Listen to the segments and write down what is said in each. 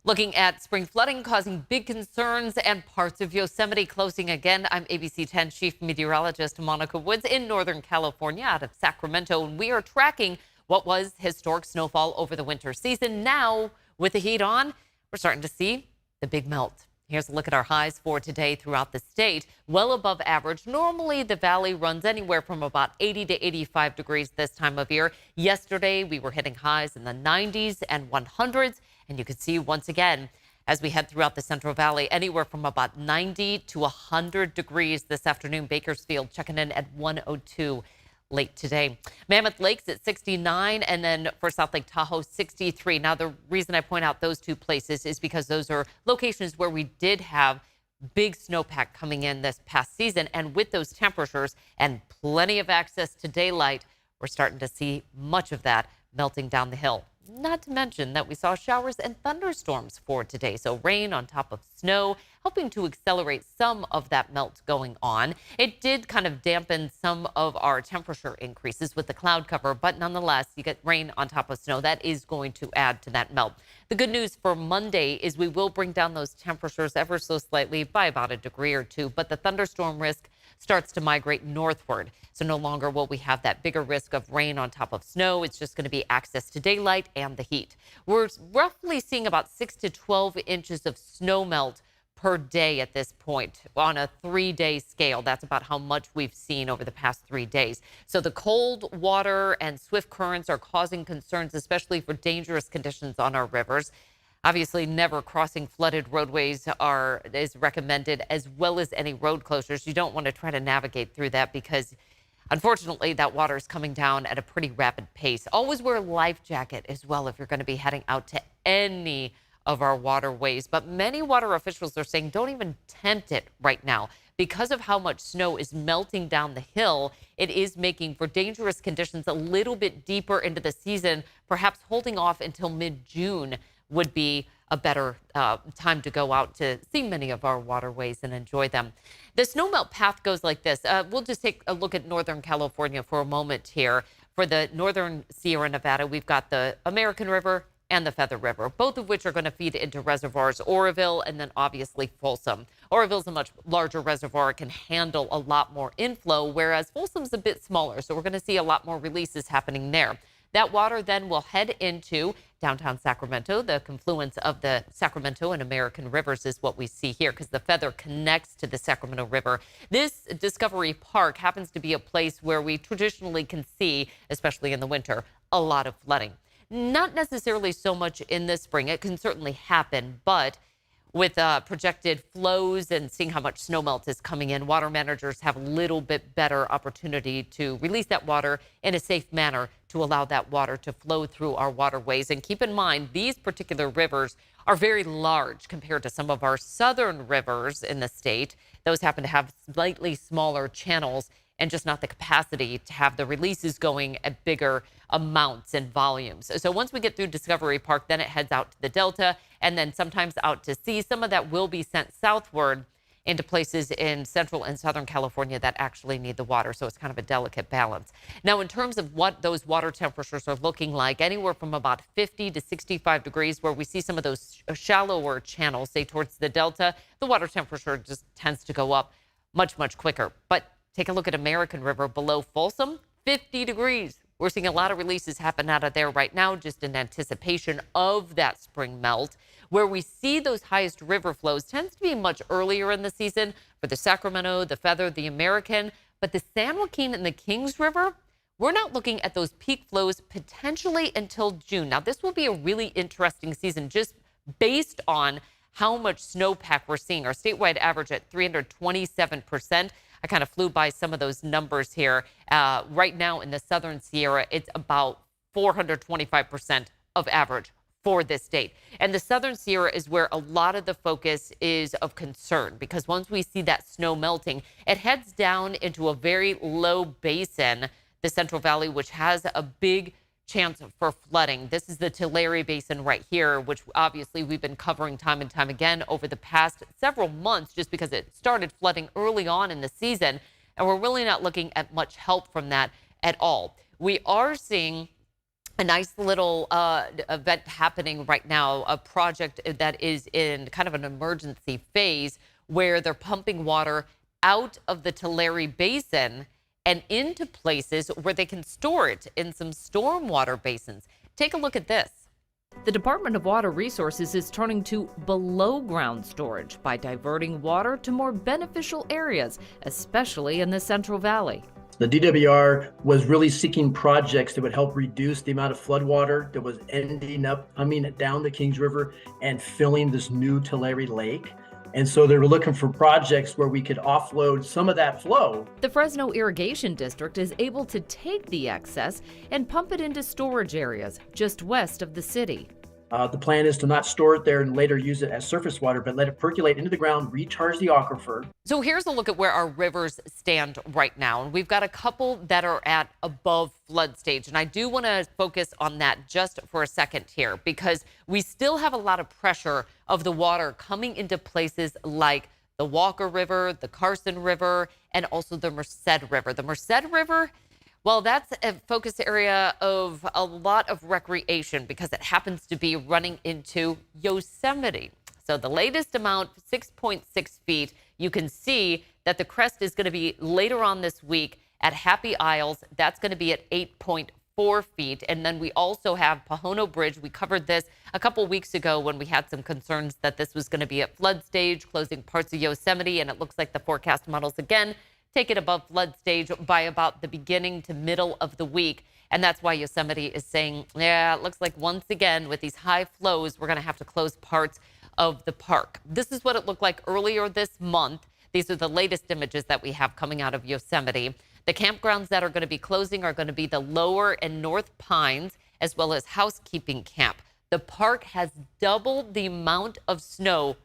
Looking at spring flooding causing big concerns and parts of Yosemite closing again. I'm ABC 10 Chief Meteorologist Monica Woods in Northern California out of Sacramento. And we are tracking what was historic snowfall over the winter season. Now, with the heat on, we're starting to see the big melt. Here's a look at our highs for today throughout the state. Well above average. Normally, the valley runs anywhere from about 80 to 85 degrees this time of year. Yesterday, we were hitting highs in the 90s and 100s. And you can see once again, as we head throughout the Central Valley, anywhere from about 90 to 100 degrees this afternoon. Bakersfield checking in at 102 late today. Mammoth Lake's at 69, and then for South Lake Tahoe, 63. Now, the reason I point out those two places is because those are locations where we did have big snowpack coming in this past season. And with those temperatures and plenty of access to daylight, we're starting to see much of that melting down the hill. Not to mention that we saw showers and thunderstorms for today. So rain on top of snow, helping to accelerate some of that melt going on. It did kind of dampen some of our temperature increases with the cloud cover, but nonetheless, you get rain on top of snow. That is going to add to that melt. The good news for Monday is we will bring down those temperatures ever so slightly by about a degree or two, but the thunderstorm risk starts to migrate northward. So no longer will we have that bigger risk of rain on top of snow. It's just going to be access to daylight and the heat. We're roughly seeing about 6 to 12 inches of snow melt per day at this point on a 3-day scale. That's about how much we've seen over the past 3 days. So the cold water and swift currents are causing concerns, especially for dangerous conditions on our rivers. Obviously, never crossing flooded roadways is recommended, as well as any road closures. You don't want to try to navigate through that because, unfortunately, that water is coming down at a pretty rapid pace. Always wear a life jacket as well if you're going to be heading out to any of our waterways. But many water officials are saying don't even tempt it right now. Because of how much snow is melting down the hill, it is making for dangerous conditions a little bit deeper into the season, perhaps holding off until mid-June would be a better time to go out to see many of our waterways and enjoy them. The snowmelt path goes like this. We'll just take a look at Northern California for a moment here. For the northern Sierra Nevada, we've got the American River and the Feather River, both of which are going to feed into reservoirs Oroville and then obviously Folsom. Oroville's a much larger reservoir, can handle a lot more inflow, whereas Folsom's a bit smaller. So we're going to see a lot more releases happening there. That water then will head into downtown Sacramento. The confluence of the Sacramento and American rivers is what we see here because the Feather connects to the Sacramento River. This Discovery Park happens to be a place where we traditionally can see, especially in the winter, a lot of flooding. Not necessarily so much in the spring. It can certainly happen, but with projected flows and seeing how much snowmelt is coming in, water managers have a little bit better opportunity to release that water in a safe manner to allow that water to flow through our waterways. And keep in mind, these particular rivers are very large compared to some of our southern rivers in the state. Those happen to have slightly smaller channels and just not the capacity to have the releases going at bigger amounts and volumes. So once we get through Discovery Park, then it heads out to the Delta and then sometimes out to sea. Some of that will be sent southward into places in central and southern California that actually need the water. So it's kind of a delicate balance. Now, in terms of what those water temperatures are looking like, anywhere from about 50 to 65 degrees, where we see some of those shallower channels, say towards the Delta, the water temperature just tends to go up much, much quicker. But take a look at American River below Folsom, 50 degrees. We're seeing a lot of releases happen out of there right now, just in anticipation of that spring melt. Where we see those highest river flows tends to be much earlier in the season for the Sacramento, the Feather, the American. But the San Joaquin and the Kings River, we're not looking at those peak flows potentially until June. Now, this will be a really interesting season just based on how much snowpack we're seeing. Our statewide average at 327%. I kind of flew by some of those numbers here. Right now in the southern Sierra, it's about 425% of average for this state. And the southern Sierra is where a lot of the focus is of concern because once we see that snow melting, it heads down into a very low basin, the Central Valley, which has a big chance for flooding. This is the Tulare Basin right here, which obviously we've been covering time and time again over the past several months just because it started flooding early on in the season. And we're really not looking at much help from that at all. We are seeing a nice little event happening right now, a project that is in kind of an emergency phase where they're pumping water out of the Tulare Basin and into places where they can store it in some stormwater basins. Take a look at this. The Department of Water Resources is turning to below-ground storage by diverting water to more beneficial areas, especially in the Central Valley. The DWR was really seeking projects that would help reduce the amount of floodwater that was ending up coming down the Kings River and filling this new Tulare Lake. And so they were looking for projects where we could offload some of that flow. The Fresno Irrigation District is able to take the excess and pump it into storage areas just west of the city. The plan is to not store it there and later use it as surface water, but let it percolate into the ground, recharge the aquifer. So here's a look at where our rivers stand right now. And we've got a couple that are at above flood stage. And I do want to focus on that just for a second here, because we still have a lot of pressure of the water coming into places like the Walker River, the Carson River, and also the Merced River. The Merced River, well, that's a focus area of a lot of recreation because it happens to be running into Yosemite. So the latest amount, 6.6 feet. You can see that the crest is going to be later on this week at Happy Isles. That's going to be at 8.4 feet. And then we also have Pahono Bridge. We covered this a couple weeks ago when we had some concerns that this was going to be at flood stage, closing parts of Yosemite. And it looks like the forecast models again take it above flood stage by about the beginning to middle of the week. And that's why Yosemite is saying, yeah, it looks like once again with these high flows, we're going to have to close parts of the park. This is what it looked like earlier this month. These are the latest images that we have coming out of Yosemite. The campgrounds that are going to be closing are going to be the Lower and North Pines, as well as Housekeeping Camp. The park has doubled the amount of snow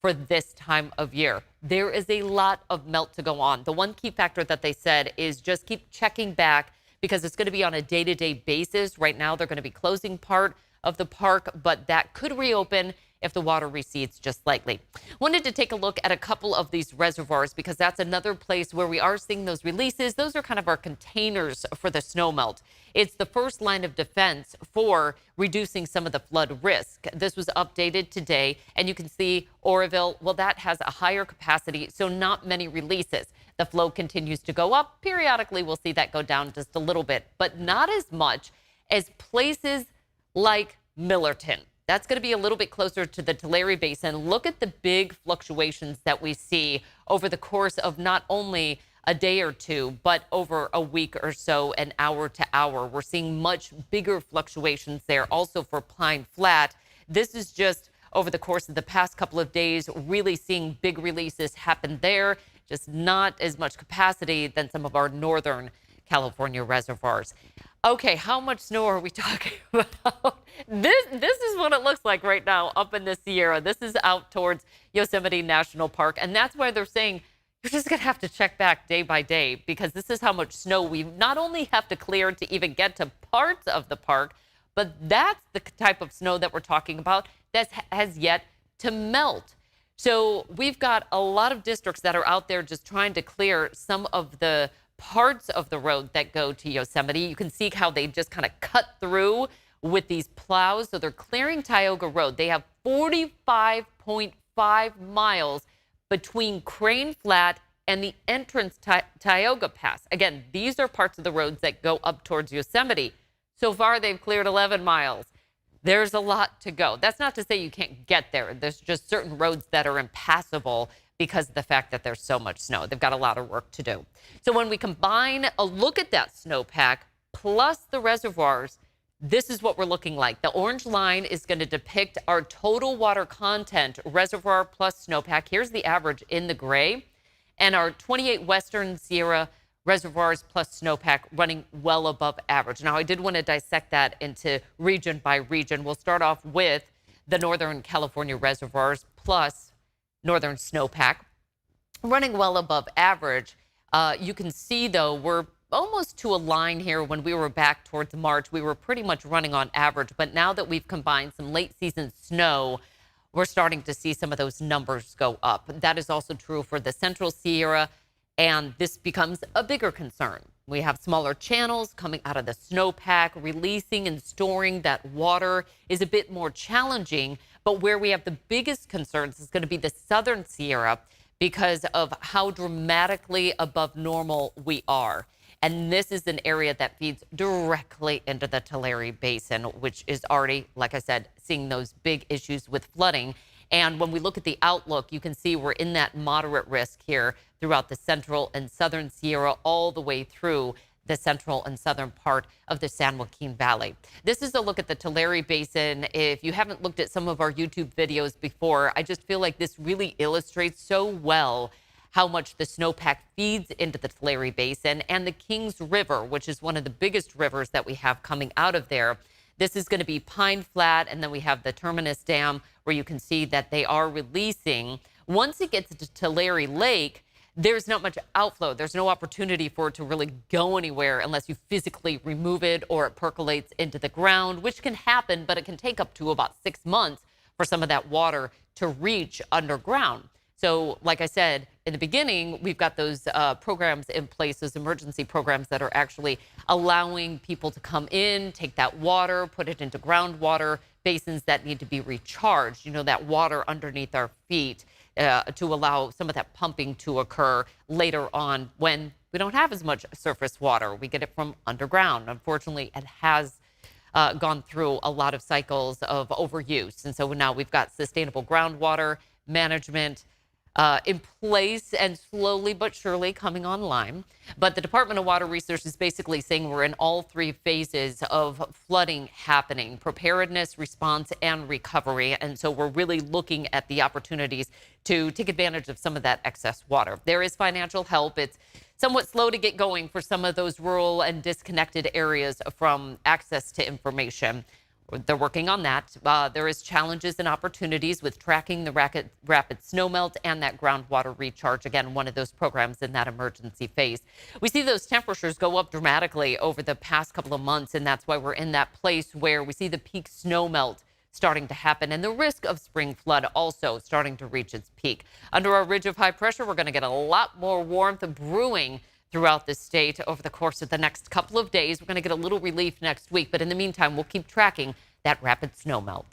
for this time of year. There is a lot of melt to go on. The one key factor that they said is just keep checking back because it's going to be on a day-to-day basis. Right now, they're going to be closing part of the park, but that could reopen if the water recedes just slightly. Wanted to take a look at a couple of these reservoirs because that's another place where we are seeing those releases. Those are kind of our containers for the snowmelt. It's the first line of defense for reducing some of the flood risk. This was updated today, and you can see Oroville, well, that has a higher capacity, so not many releases. The flow continues to go up. Periodically, we'll see that go down just a little bit, but not as much as places like Millerton. That's going to be a little bit closer to the Tulare Basin. Look at the big fluctuations that we see over the course of not only a day or two, but over a week or so, and hour to hour. We're seeing much bigger fluctuations there also for Pine Flat. This is just over the course of the past couple of days, really seeing big releases happen there, just not as much capacity than some of our northern California reservoirs. Okay, how much snow are we talking about? This is what it looks like right now up in the Sierra. This is out towards Yosemite National Park. And that's why they're saying you're just going to have to check back day by day because this is how much snow we not only have to clear to even get to parts of the park, but that's the type of snow that we're talking about that has yet to melt. So we've got a lot of districts that are out there just trying to clear some of the parts of the road that go to Yosemite. You can see how they just kind of cut through with these plows. So they're clearing Tioga Road. They have 45.5 miles between Crane Flat and the entrance to Tioga Pass. Again, these are parts of the roads that go up towards Yosemite. So far, they've cleared 11 miles. There's a lot to go. That's not to say you can't get there. There's just certain roads that are impassable because of the fact that there's so much snow. They've got a lot of work to do. So when we combine a look at that snowpack plus the reservoirs, this is what we're looking like. The orange line is going to depict our total water content, reservoir plus snowpack. Here's the average in the gray. And our 28 Western Sierra reservoirs plus snowpack running well above average. Now, I did want to dissect that into region by region. We'll start off with the Northern California reservoirs plus northern snowpack running well above average. You can see, though, we're almost to a line here. When we were back towards March, we were pretty much running on average. But now that we've combined some late season snow, we're starting to see some of those numbers go up. That is also true for the Central Sierra, and this becomes a bigger concern We have smaller channels coming out of the snowpack. Releasing and storing that water is a bit more challenging, but where we have the biggest concerns is going to be the southern Sierra because of how dramatically above normal we are. And this is an area that feeds directly into the Tulare Basin, which is already, like I said, seeing those big issues with flooding. And when we look at the outlook, you can see we're in that moderate risk here throughout the central and southern Sierra, all the way through the central and southern part of the San Joaquin Valley. This is a look at the Tulare Basin. If you haven't looked at some of our YouTube videos before, I just feel like this really illustrates so well how much the snowpack feeds into the Tulare Basin and the Kings River, which is one of the biggest rivers that we have coming out of there. This is going to be Pine Flat, and then we have the Terminus Dam, where you can see that they are releasing. Once it gets to Tulare Lake, there's not much outflow. There's no opportunity for it to really go anywhere unless you physically remove it or it percolates into the ground, which can happen, but it can take up to about 6 months for some of that water to reach underground. So like I said, in the beginning, we've got those programs in place, those emergency programs that are actually allowing people to come in, take that water, put it into groundwater basins that need to be recharged, you know, that water underneath our feet to allow some of that pumping to occur later on when we don't have as much surface water. We get it from underground. Unfortunately, it has gone through a lot of cycles of overuse. And so now we've got sustainable groundwater management in place and slowly but surely coming online. But the Department of Water Resources is basically saying we're in all three phases of flooding happening: preparedness, response, and recovery. And so we're really looking at the opportunities to take advantage of some of that excess water. There is financial help. It's somewhat slow to get going for some of those rural and disconnected areas from access to information. They're working on that. There is challenges and opportunities with tracking the rapid snowmelt and that groundwater recharge. Again, one of those programs in that emergency phase. We see those temperatures go up dramatically over the past couple of months, and that's why we're in that place where we see the peak snowmelt starting to happen and the risk of spring flood also starting to reach its peak. Under our ridge of high pressure, we're going to get a lot more warmth brewing throughout the state over the course of the next couple of days. We're going to get a little relief next week, but in the meantime, we'll keep tracking that rapid snowmelt.